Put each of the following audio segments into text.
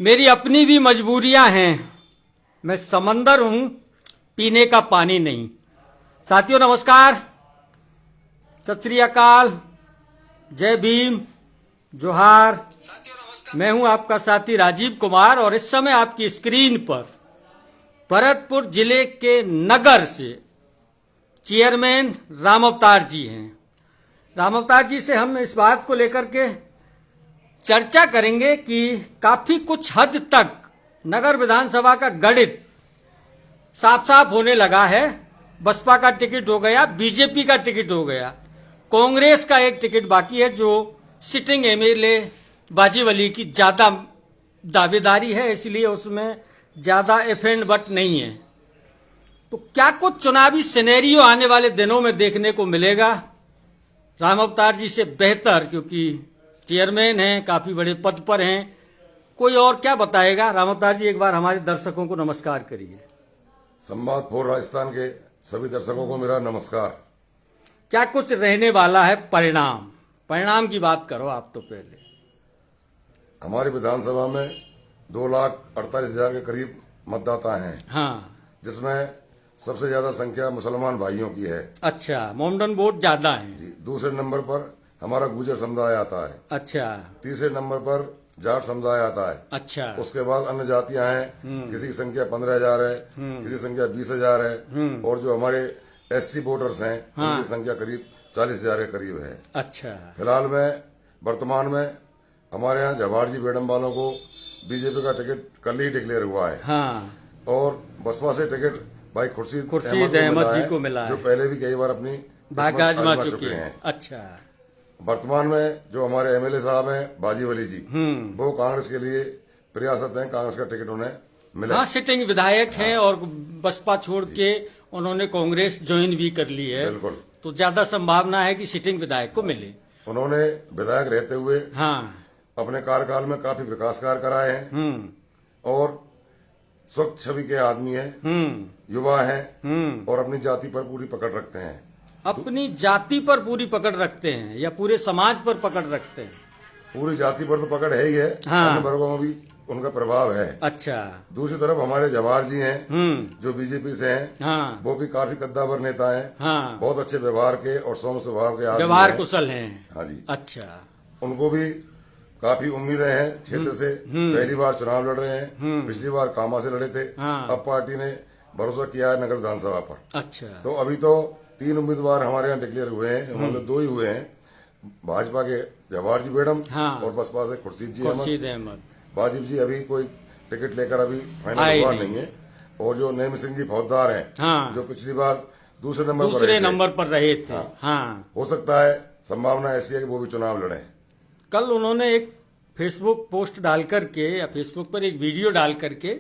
मेरी अपनी भी मजबूरियां हैं। मैं समंदर हूं, पीने का पानी नहीं। साथियों नमस्कार, सत श्री अकाल, जय भीम, जोहार। मैं हूं आपका साथी राजीव कुमार और इस समय आपकी स्क्रीन पर भरतपुर जिले के नगर से चेयरमैन राम अवतार जी हैं। राम अवतार जी से हम इस बात को लेकर के चर्चा करेंगे कि काफी कुछ हद तक नगर विधानसभा का गणित साफ साफ होने लगा है। बसपा का टिकट हो गया, बीजेपी का टिकट हो गया, कांग्रेस का एक टिकट बाकी है जो सिटिंग एमएलए बाजीवली की ज्यादा दावेदारी है, इसलिए उसमें ज्यादा इफ एंड बट नहीं है। तो क्या कुछ चुनावी सिनेरियो आने वाले दिनों में देखने को मिलेगा? राम अवतार जी से बेहतर, क्योंकि चेयरमैन हैं, काफी बड़े पद पर हैं, कोई और क्या बताएगा? राम अवतार जी एक बार हमारे दर्शकों को नमस्कार करिए। संवाद फॉर राजस्थान के सभी दर्शकों को मेरा नमस्कार। क्या कुछ रहने वाला है परिणाम की बात करो आप तो पहले। हमारी विधानसभा में 2,48,000 के करीब मतदाता हैं। हाँ, जिसमें सबसे ज्यादा संख्या मुसलमान भाइयों की है। अच्छा, मोमडन वोट ज्यादा है जी। दूसरे नंबर पर हमारा गुर्जर समुदाय आता है। अच्छा। तीसरे नंबर पर जाट समुदाय आता है। अच्छा। उसके बाद अन्य जातियां हैं, किसी की संख्या 15,000 है, किसी की संख्या 20,000 है, और जो हमारे एससी वोटर्स हैं उनकी संख्या करीब 40,000 के करीब है। अच्छा। फिलहाल में वर्तमान में हमारे यहाँ जवाहर जी बेडम वालों को बीजेपी का टिकट कल ही डिक्लेयर हुआ है। हाँ। और बसपा से टिकट भाई खुर्शीद अहमद जी को मिला है, जो पहले भी कई बार अपनी भाग्य आजमा चुके हैं। अच्छा। वर्तमान में जो हमारे एमएलए साहब हैं बाजीवली जी, वो कांग्रेस के लिए प्रयासरत हैं, कांग्रेस का टिकट उन्हें मिला। हाँ, सिटिंग विधायक हैं और बसपा छोड़ के उन्होंने कांग्रेस ज्वाइन भी कर ली है। बिल्कुल। तो ज्यादा संभावना है कि सिटिंग विधायक को मिले। उन्होंने विधायक रहते हुए हाँ, अपने कार्यकाल में काफी विकास कार्य कराए हैं और स्वच्छ छवि के आदमी हैं, युवा हैं और अपनी जाति पर पूरी पकड़ रखते हैं। अपनी जाति पर पूरी पकड़ रखते हैं या पूरे समाज पर पकड़ रखते हैं? पूरी जाति पर तो पकड़ है ही है। हाँ। अन्य वर्गों में भी उनका प्रभाव है। अच्छा। दूसरी तरफ हमारे जवाहर जी हैं जो बीजेपी से हैं। हाँ। वो भी काफी कद्दावर नेता हैं। हाँ। बहुत अच्छे व्यवहार के और सौम्य स्वभाव के आदमी व्यवहार हैं। कुशल हैं। हाँ जी। अच्छा। उनको भी काफी उम्मीदें हैं क्षेत्र से। पहली बार चुनाव लड़ रहे हैं, पिछली बार कामा से लड़े थे। हाँ। अब पार्टी ने भरोसा किया है नगर विधानसभा पर। अच्छा। तो अभी तो 3 उम्मीदवार हमारे यहाँ डिक्लेयर हुए हैं, मतलब 2 ही हुए हैं। भाजपा के जवाहर जी बेडम और बसपा से खुर्शीद अहमद। बाजिब जी अभी कोई टिकट लेकर अभी फाइनल हुआ नहीं है। और जो नेम सिंह जी फौजदार हैं, जो पिछली बार दूसरे नंबर पर रहे थे। हाँ। हो सकता है, संभावना ऐसी है कि वो भी चुनाव लड़े। कल उन्होंने एक फेसबुक पोस्ट डाल करके या फेसबुक पर एक वीडियो डाल करके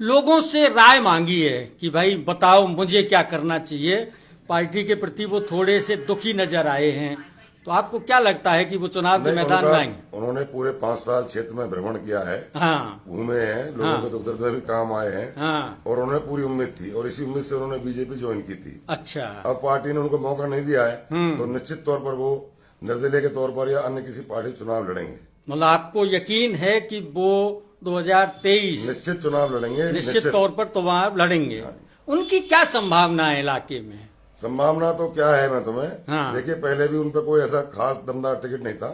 लोगों से राय मांगी है कि भाई बताओ मुझे क्या करना चाहिए। पार्टी के प्रति वो थोड़े से दुखी नजर आए हैं। तो आपको क्या लगता है कि वो चुनाव के मैदान में आएंगे? उन्होंने पूरे 5 साल क्षेत्र में भ्रमण किया है। हाँ। घूमे हैं, लोगों के दुख दर्द में भी काम आए हैं। हाँ। और उन्हें पूरी उम्मीद थी और इसी उम्मीद से उन्होंने बीजेपी ज्वाइन की थी। अच्छा। अब पार्टी ने उनको मौका नहीं दिया है, तो निश्चित तौर पर वो निर्दलीय के तौर पर या अन्य किसी पार्टी चुनाव लड़ेंगे। मतलब आपको यकीन है कि वो 2023 निश्चित चुनाव लड़ेंगे? निश्चित तौर पर तो वहां लड़ेंगे। उनकी क्या संभावना है इलाके में? संभावना तो क्या है, मैं तुम्हें हाँ। देखिए, पहले भी उन पर कोई ऐसा खास दमदार टिकट नहीं था।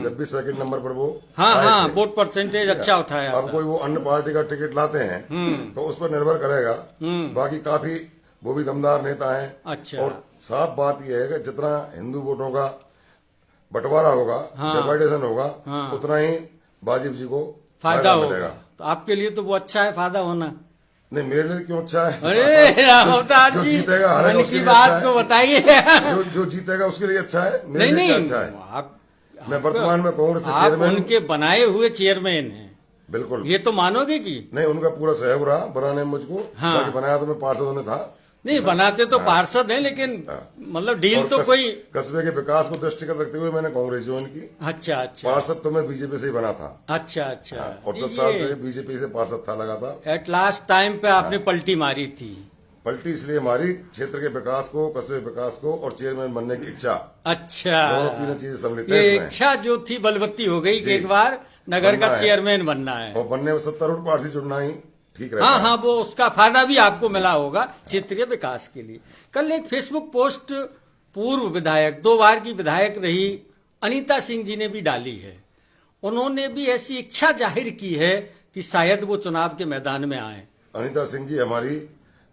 जब भी सेकंड नंबर पर वो हाँ, वोट परसेंटेज अच्छा उठाया। अब कोई वो अन्य पार्टी का टिकट लाते हैं तो उस पर निर्भर करेगा। बाकी काफी वो भी दमदार नेता है। अच्छा। और साफ बात यह है कि जितना हिंदू वोटों का बंटवारा होगा, डिवाइडेशन होगा, उतना ही बाजिब जी को फायदा होगा। तो आपके लिए तो वो अच्छा है, फायदा होना। नहीं, मेरे लिए क्यों अच्छा है? अरे राम अवतार जी, जीतेगा मन की बात को बताइए। जो जीतेगा उसके लिए अच्छा है, मेरे नहीं लिए नहीं, अच्छा है। आप मैं वर्तमान में कांग्रेस से आप चेयरमैन, उनके बनाए हुए चेयरमैन हैं। बिल्कुल। ये तो मानोगे कि नहीं, उनका पूरा सहयोग रहा बनाने में मुझको। बाकी बनाया तो मैं पार्षदों ने था। नहीं, बनाते तो पार्षद हैं, लेकिन मतलब डील तो कोई कस्बे के विकास को दृष्टिगत रखते हुए मैंने कांग्रेस ज्वाइन की। अच्छा। पार्षद तो मैं बीजेपी से ही बना था। अच्छा। और 10 साल से बीजेपी से पार्षद था लगातार। एट लास्ट टाइम पे आपने पलटी मारी थी। पलटी इसलिए मारी, क्षेत्र के विकास को, कस्बे विकास को और चेयरमैन बनने की इच्छा। अच्छा। दोनों तीनों चीजें सम्मिलित ये हैं इसमें। इच्छा जो थी बलवत्ती हो गई कि एक बार नगर का बनना है। चेयरमैन बनना है। और बनने में सत्तारूढ़ पार्टी चुनना ही ठीक रहता हाँ है। हाँ, वो उसका फायदा भी आपको मिला होगा क्षेत्रीय विकास के लिए। कल एक फेसबुक पोस्ट पूर्व विधायक, 2 बार की विधायक रही अनीता सिंह जी ने भी डाली है। उन्होंने भी ऐसी इच्छा जाहिर की है कि शायद वो चुनाव के मैदान में आए। अनीता सिंह जी हमारी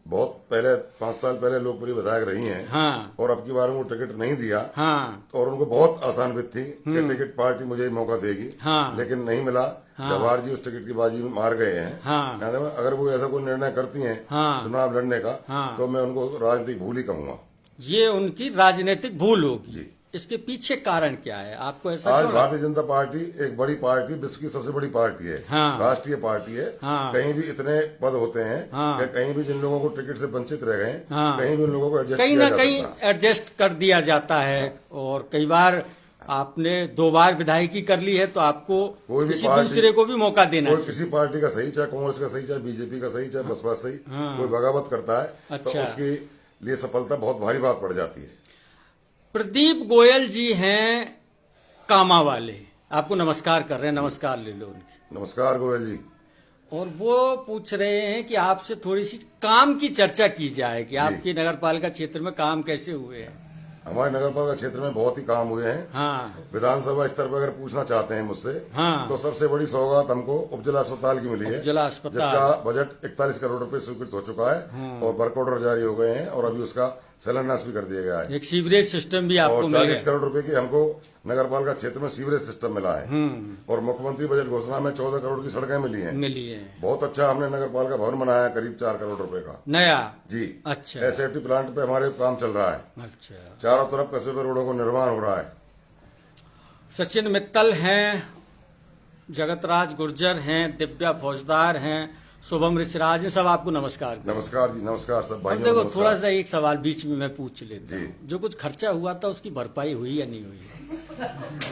बहुत पहले 5 साल पहले लोकप्रिय विधायक रही हैं। हाँ और अब की बार उनको टिकट नहीं दिया। हाँ और उनको बहुत आसान बात थी कि टिकट पार्टी मुझे ही मौका देगी। हाँ। लेकिन नहीं मिला। जवाहर जी उस टिकट की बाजी में मार गए हैं। हाँ। अगर वो ऐसा कोई निर्णय करती हैं हाँ। चुनाव लड़ने का, हाँ। तो मैं उनको राजनीतिक भूल ही कहूंगा। ये उनकी राजनीतिक भूल होगी। जी। इसके पीछे कारण क्या है आपको ऐसा आज क्यों भारतीय जनता पार्टी एक बड़ी पार्टी, विश्व की सबसे बड़ी पार्टी है। हाँ। राष्ट्रीय पार्टी है। हाँ। कहीं भी इतने पद होते हैं हाँ। कि कहीं भी जिन लोगों को टिकट से वंचित रह गए, हाँ। कहीं भी उन लोगों को एडजस्ट कहीं किया ना जा कहीं सकता है। एडजस्ट कर दिया जाता है। और कई बार आपने 2 बार विधायकी कर ली है तो आपको कोई भी किसी पार्टी- दूसरे को भी मौका देना कोई चाहिए। किसी पार्टी का सही, चाहे कांग्रेस का सही, चाहे बीजेपी का सही, चाहे बसपा सही, कोई बगावत करता है अच्छा। तो उसके लिए सफलता बहुत भारी बात पड़ जाती है। प्रदीप गोयल जी हैं कामा वाले, आपको नमस्कार कर रहे हैं, नमस्कार ले लो उनकी। नमस्कार गोयल जी। और वो पूछ रहे हैं कि आपसे थोड़ी सी काम की चर्चा की जाए कि आपकी नगर पालिका क्षेत्र में काम कैसे हुए हैं। हमारे नगर पालिका क्षेत्र में बहुत ही काम हुए हैं। हाँ विधानसभा स्तर पर अगर पूछना चाहते हैं मुझसे, हाँ। तो सबसे बड़ी सौगात हमको उपजिला अस्पताल की मिली है, जिला अस्पताल जिसका बजट 41 करोड़ रुपए स्वीकृत हो चुका है और वर्क ऑर्डर जारी हो गए हैं और अभी उसका शिलान्यास भी कर दिया गया है। एक सीवरेज सिस्टम भी आपको और मिल 40 गया। करोड़ रुपए की हमको नगर पालिका क्षेत्र में सीवरेज सिस्टम मिला है। और मुख्यमंत्री बजट घोषणा में 14 करोड़ की सड़कें मिली हैं। मिली है बहुत अच्छा हमने नगर पालिका भवन बनाया है, करीब 4 करोड़ रुपए का। नया। जी। अच्छा एसएफटी प्लांट पे हमारे काम चल रहा है। अच्छा। चारों तरफ कस्बे पर रोडों का निर्माण हो रहा है। सचिन मित्तल हैं, जगतराज गुर्जर हैं, दिव्या फौजदार हैं, शुभम ऋषिराज, सब आपको नमस्कार। नमस्कार जी, नमस्कार सब अब भाइयों। देखो नमस्कार। थोड़ा सा एक सवाल बीच में मैं पूछ लेता जी। हूँ। जो कुछ खर्चा हुआ था उसकी भरपाई हुई या नहीं हुई?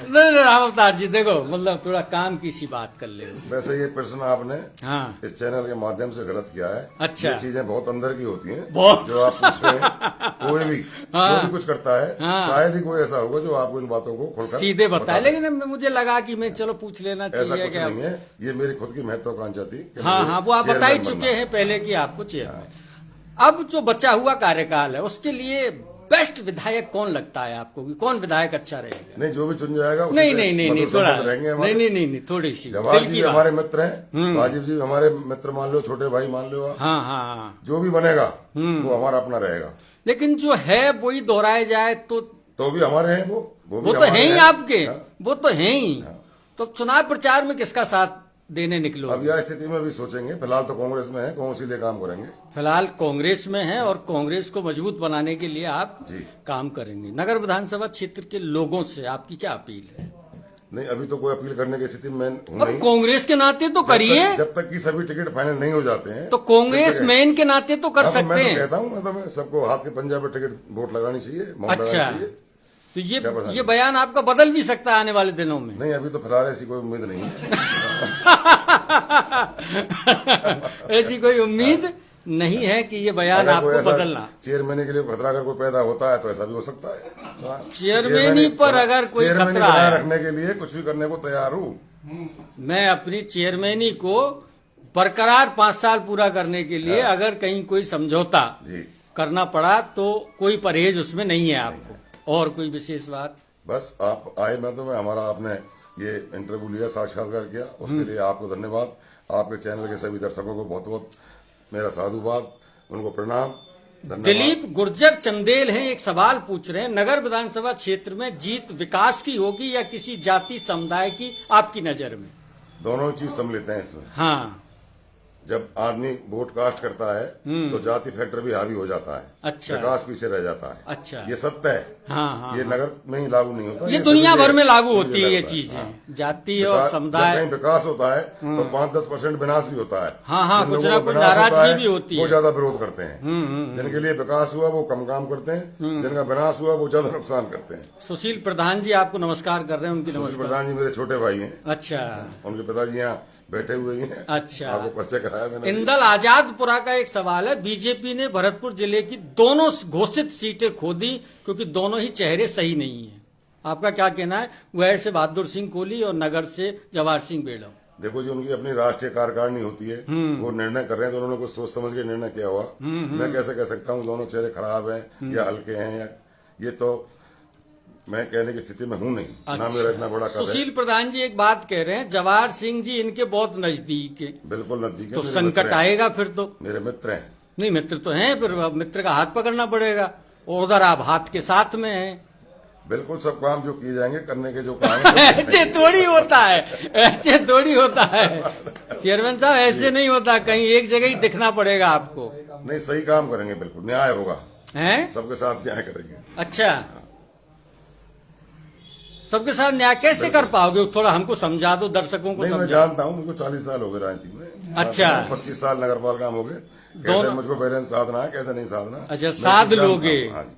नहीं राम अवतार जी, देखो मतलब थोड़ा काम की सी बात कर ले। वैसे ये प्रश्न आपने हाँ इस चैनल के माध्यम से गलत किया है। अच्छा। ये चीजें बहुत अंदर की होती हैं बहुत। जो आप पूछ रहे हैं। कोई भी जो भी कुछ करता है, हाँ। शायद ही कोई ऐसा होगा जो आपको इन बातों को खुलकर सीधे बताए, दे। लेकिन मुझे लगा कि मैं चलो पूछ लेना ऐसा चाहिए कुछ क्या। नहीं है। ये मेरी खुद की महत्वाकांक्षा थी कि हाँ मुझे हाँ, वो आप बता ही चेयरमैन चुके बनना हैं पहले कि आपको चेयरमैन। अब जो बचा हुआ कार्यकाल है उसके लिए बेस्ट विधायक कौन लगता है आपको कि कौन विधायक अच्छा रहेगा? नहीं, जो भी चुन जाएगा उसी नहीं से नहीं नहीं नहीं, मधुर थोड़ा संबंध रहेंगे हमारे। नहीं थोड़ी सी जवाहर दिल जी की भी बात। हमारे मित्र हैं, राजीव जी भी हमारे मित्र मान लो, छोटे भाई मान लो आप। हाँ हाँ हाँ। जो भी बनेगा वो हमारा अपना रहेगा। लेकिन जो है वही दोहराया जाए तो भी हमारे हैं वो भी तो हमारे है ही हैं। आपके, हाँ। वो तो है ही। तो चुनाव प्रचार में किसका साथ देने निकलो? अब यह स्थिति में भी सोचेंगे। फिलहाल तो कांग्रेस में है, कांग्रेस लिए काम करेंगे। फिलहाल कांग्रेस में है और कांग्रेस को मजबूत बनाने के लिए आप जी। काम करेंगे। नगर विधानसभा क्षेत्र के लोगों से आपकी क्या अपील है? नहीं, अभी तो कोई अपील करने की स्थिति में हूं अब नहीं। कांग्रेस के नाते तो करिए। जब तक कि सभी टिकट फाइनल नहीं हो जाते हैं तो कांग्रेस मैन के नाते तो कर हाँ, तो सकते मैं तो हैं। कहता हूँ, मैं सबको हाथ के पंजा पे टिकट वोट लगानी चाहिए, मौत अच्छा। लगानी चाहिए। तो क्या पता? ये बयान आपका बदल भी सकता है आने वाले दिनों में। नहीं, अभी तो फिलहाल ऐसी कोई उम्मीद नहीं है। ऐसी कोई उम्मीद नहीं है कि ये बयान अगर कोई आपको ऐसा बदलना। चेयरमैनी के लिए खतरा अगर कोई पैदा होता है तो ऐसा भी हो सकता है। हाँ। चेयरमैनी पर अगर कोई चेयरमैनी खतरा बनाए है, रखने के लिए कुछ भी करने को तैयार हूँ। मैं अपनी चेयरमैनी को बरकरार 5 साल पूरा करने के लिए अगर कहीं कोई समझौता जी। करना पड़ा तो कोई परहेज उसमें नहीं है आपको। और कोई विशेष बात? बस आप आए, मैं हमारा आपने ये इंटरव्यू लिया, साक्षात्कार किया, उसके लिए आपको धन्यवाद। आपके चैनल के सभी दर्शकों को बहुत बहुत मेरा साधुवाद, उनको प्रणाम, धन्यवाद। दिलीप गुर्जर चंदेल हैं, एक सवाल पूछ रहे हैं, नगर विधानसभा क्षेत्र में जीत विकास की होगी या किसी जाति समुदाय की आपकी नजर में? दोनों चीज सम्मिलित हैं इसमें। हाँ। जब आदमी वोट कास्ट करता है तो जाति फैक्टर भी हावी हो जाता है। अच्छा। विकास पीछे रह जाता है। अच्छा। ये सत्य है। हाँ, ये नगर में ही लागू नहीं होता, ये दुनिया भर में लागू सभी होती है जगह ये होता चीजें। हाँ। जाति और जब समुदाय। कहीं विकास होता है तो 5-10% विनाश भी होता है। हाँ, जिन कुछ लोगों ना को कुछ विनाश होता नाराजगी है, भी होती है। वो ज्यादा विरोध करते हैं। जिनके लिए विकास हुआ वो कम काम करते हैं, जिनका विनाश हुआ वो ज्यादा नुकसान करते हैं। सुशील प्रधान जी आपको नमस्कार कर रहे हैं, उनकी सुशील नमस्कार। प्रधान जी मेरे छोटे भाई हैं। अच्छा उनके पिताजी यहाँ बैठे हुए ही हैं। अच्छा। आपको परिचय कराया मैंने। इंदल आजादपुरा का एक सवाल है, बीजेपी ने भरतपुर जिले की दोनों घोषित सीटें खो दी क्योंकि दोनों ही चेहरे सही नहीं है। आपका क्या कहना है? वैर से बहादुर सिंह कोहली और नगर से जवाहर सिंह बेड़ो। देखो, जो उनकी अपनी राष्ट्रीय कार्यकारिणी होती है, वो निर्णय कर रहे हैं तो उन्होंने कुछ सोच समझ के निर्णय किया हुआ। मैं कैसे कह सकता हूँ दोनों चेहरे खराब हैं या हल्के हैं, या ये तो मैं कहने की स्थिति में हूं नहीं। ना मेरा इतना बड़ा कद है। सुशील प्रधान जी एक बात कह रहे हैं, जवाहर सिंह जी इनके बहुत नजदीक है, बिल्कुल नजदीक है। तो मेरे संकट मित्र हैं। आएगा फिर तो। मेरे मित्र हैं। नहीं, मित्र तो हैं, फिर अब मित्र का हाथ पकड़ना पड़ेगा, और उधर आप हाथ के साथ में हैं। बिल्कुल, सब काम जो किए जाएंगे, करने के जो काम है ऐसे थोड़ी होता है, ऐसे थोड़ी होता है चेयरमैन साहब, ऐसे नहीं होता। कहीं एक जगह ही दिखना पड़ेगा आपको। नहीं, सही काम करेंगे, बिल्कुल न्याय होगा, हैं? सबके साथ न्याय करेंगे। अच्छा, सबके साथ न्याय कैसे कर पाओगे? थोड़ा हमको समझा दो, दर्शकों को नहीं, मैं समझा। जानता हूँ, मुझको 40 साल हो गए राजनीति में। अच्छा। 25 साल नगर पालिका में हो गए। कैसे दोनों- मुझको बैलेंस साधना है, कैसे नहीं साधना। अच्छा, मैं साध जानता हूँ। लोगे। हाँ जी,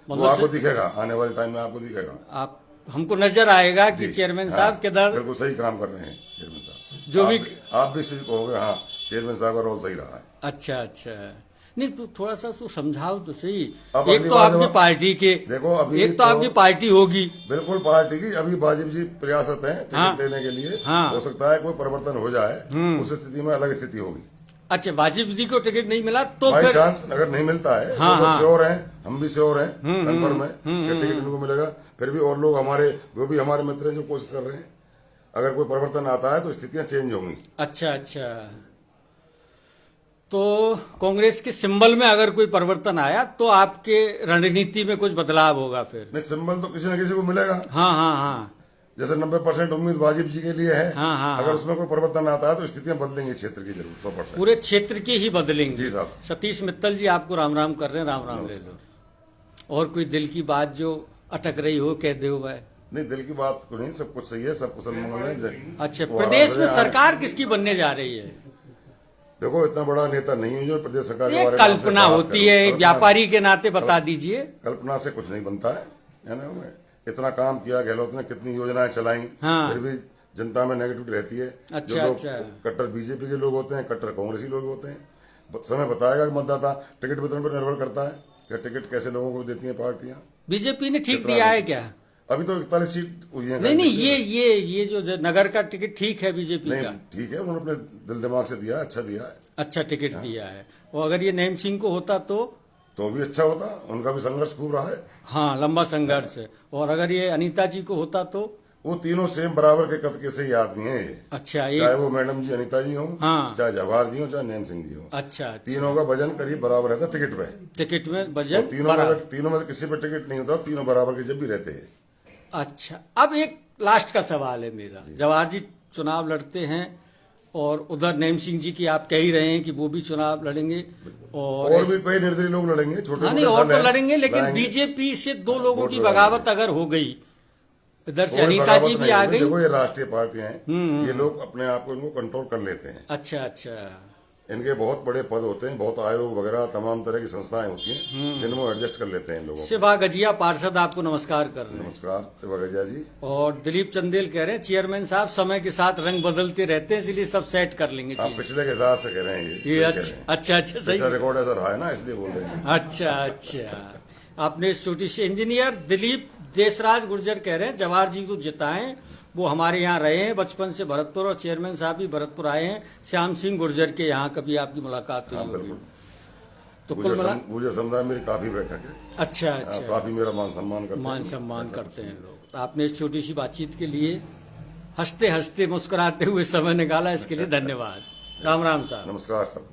वो मतलब आपको दिखेगा, आने वाले टाइम में आपको दिखेगा। आप हमको नजर आएगा कि जी, चेयरमैन हाँ, साहब किधर बिल्कुल सही काम कर रहे हैं चेयरमैन साहब। जो भी आप भी इस चीज को कहोगे, हाँ चेयरमैन साहब का रोल सही रहा है। अच्छा अच्छा, नहीं तो थोड़ा सा उसको समझाओ तो सही। अब एक अगली तो बार आपकी जब- पार्टी के, देखो, अभी एक तो तो- आपकी पार्टी होगी। बिल्कुल पार्टी की अभी वाजिब जी प्रयासत हैं टिकट हाँ। लेने के लिए। हाँ। हो सकता है कोई परिवर्तन हो जाए, उस स्थिति में अलग स्थिति होगी। अच्छा, वाजिब जी को टिकट नहीं मिला तो बाई फिर चांस अगर नहीं मिलता है, हाँ, वो हाँ। तो श्योर हैं, हम भी श्योर हैं कंफर्म है कि टिकट इनको मिलेगा। फिर भी और लोग हमारे, वो भी हमारे मित्र हैं जो कोशिश कर रहे हैं। अगर कोई परिवर्तन आता है तो स्थितियां चेंज होंगी। अच्छा अच्छा, तो कांग्रेस के सिंबल में अगर कोई परिवर्तन आया तो आपके रणनीति में कुछ बदलाव होगा फिर? नहीं, सिंबल तो किसी न किसी को मिलेगा। हाँ हाँ हाँ, जैसे 90% उम्मीद वाजिब जी के लिए है। हाँ, हाँ, अगर हाँ। उसमें कोई परिवर्तन आता है तो स्थितियां बदलेंगी क्षेत्र की जरूर 100%। पूरे क्षेत्र की ही बदलेंगे। जी साहब। सतीश मित्तल जी आपको राम राम कर रहे हैं, राम राम ले लो। और कोई दिल की बात जो अटक रही हो कह दो भाई। नहीं, दिल की बात को नहीं, सब कुछ सही है, सब कुशल मंगल है। अच्छा, वो प्रदेश में आज- सरकार किसकी बनने जा रही है? देखो, इतना बड़ा नेता नहीं हूं जो प्रदेश सरकार के ये बारे में आपसे कल्पना बात होती करूं। है, एक कल्पना- व्यापारी के नाते बता दीजिए। कल्पना से कुछ नहीं बनता है ना। इतना काम किया गहलोत ने, कितनी योजनाएं चलाई, हाँ। फिर भी जनता में नेगेटिव रहती है। अच्छा, जो लोग अच्छा। कट्टर बीजेपी के लोग होते हैं, कट्टर कांग्रेसी लोग होते हैं। समय बताएगा कि मतदाता टिकट वितरण पर निर्भर करता है कि टिकट कैसे लोगों को देती हैं पार्टियां। बीजेपी ने ठीक कितना दिया है नहीं। क्या? अभी तो 41 सीट हुई है। नहीं नहीं, ये जो नगर का टिकट ठीक है बीजेपी नहीं, का? ठीक है, उन्होंने अपने दिल दिमाग से दिया, अच्छा दिया है। अच्छा टिकट दिया है। और अगर ये नैम सिंह को होता तो भी अच्छा होता, उनका भी संघर्ष खूब रहा है। हाँ, लंबा संघर्ष है। और अगर ये अनीता जी को होता तो? वो तीनों सेम बराबर के कद के से ही आदमी है। अच्छा, चाहे एक वो मैडम जी अनीता जी हो, हाँ। चाहे जवाहर जी हो, चाहे नैम सिंह जी हो, अच्छा अच्छा, तीनों का वजन करीब बराबर रहता टिकट पे। टिकट में तो बजट तीनों में से किसी पे टिकट नहीं होता, तीनों बराबर के जब भी रहते हैं। अच्छा, अब एक लास्ट का सवाल है मेरा। जवाहर जी चुनाव लड़ते हैं और उधर नैम सिंह जी की आप कह ही रहे हैं कि वो भी चुनाव लड़ेंगे, और भी कई निर्दलीय लोग लड़ेंगे, छोटे हाँ नहीं, मोटे और दल तो हैं, लड़ेंगे, लेकिन लड़ाएंगे। बीजेपी से दो लोगों वोट की लड़ाएंगे। बगावत अगर हो गई, इधर से कोई अनीता बगावत जी भी नहीं आ होगी। गई। देखो, ये राष्ट्रीय पार्टियां हैं, ये लोग अपने आप को इनको कंट्रोल कर लेते हैं। अच्छा अच्छा, इनके बहुत बड़े पद होते हैं, बहुत आयोग वगैरह तमाम तरह की संस्थाएं होती हैं, जिनमें वो एडजस्ट कर लेते हैं इन लोगों को। शिवा गजिया पार्षद आपको नमस्कार कर रहे हैं। नमस्कार शिवा गजिया जी। और दिलीप चंदेल कह रहे हैं चेयरमैन साहब समय के साथ रंग बदलते रहते हैं, इसलिए सब सेट कर लेंगे आप चीज। पिछले के हिसाब से कह रहे हैं ये सही कह अच्छा रहे हैं। अच्छा अच्छा, सही। पिछला रिकॉर्ड ऐसा रहा है ना, इसलिए बोल रहे हैं। अच्छा अच्छा, आपने इस छोटी सी इंजीनियर दिलीप देशराज गुर्जर कह रहे हैं जवाहर जी को जिताएं, वो हमारे यहाँ रहे हैं बचपन से भरतपुर, और चेयरमैन साहब भी भरतपुर आए हैं। श्याम सिंह गुर्जर के यहाँ कभी आपकी मुलाकात हुई हाँ, होगी? बिल्कुल। तो कुल मिला, गुर्जर समुदाय मेरी काफी बैठक है। अच्छा आप अच्छा, काफी मेरा मान सम्मान करते हैं। मान सम्मान करते हैं लोग। तो आपने इस छोटी सी बातचीत के लिए हंसते हंसते मुस्कुराते हुए समय निकाला, इसके लिए धन्यवाद। राम राम साहब। नमस्कार सब।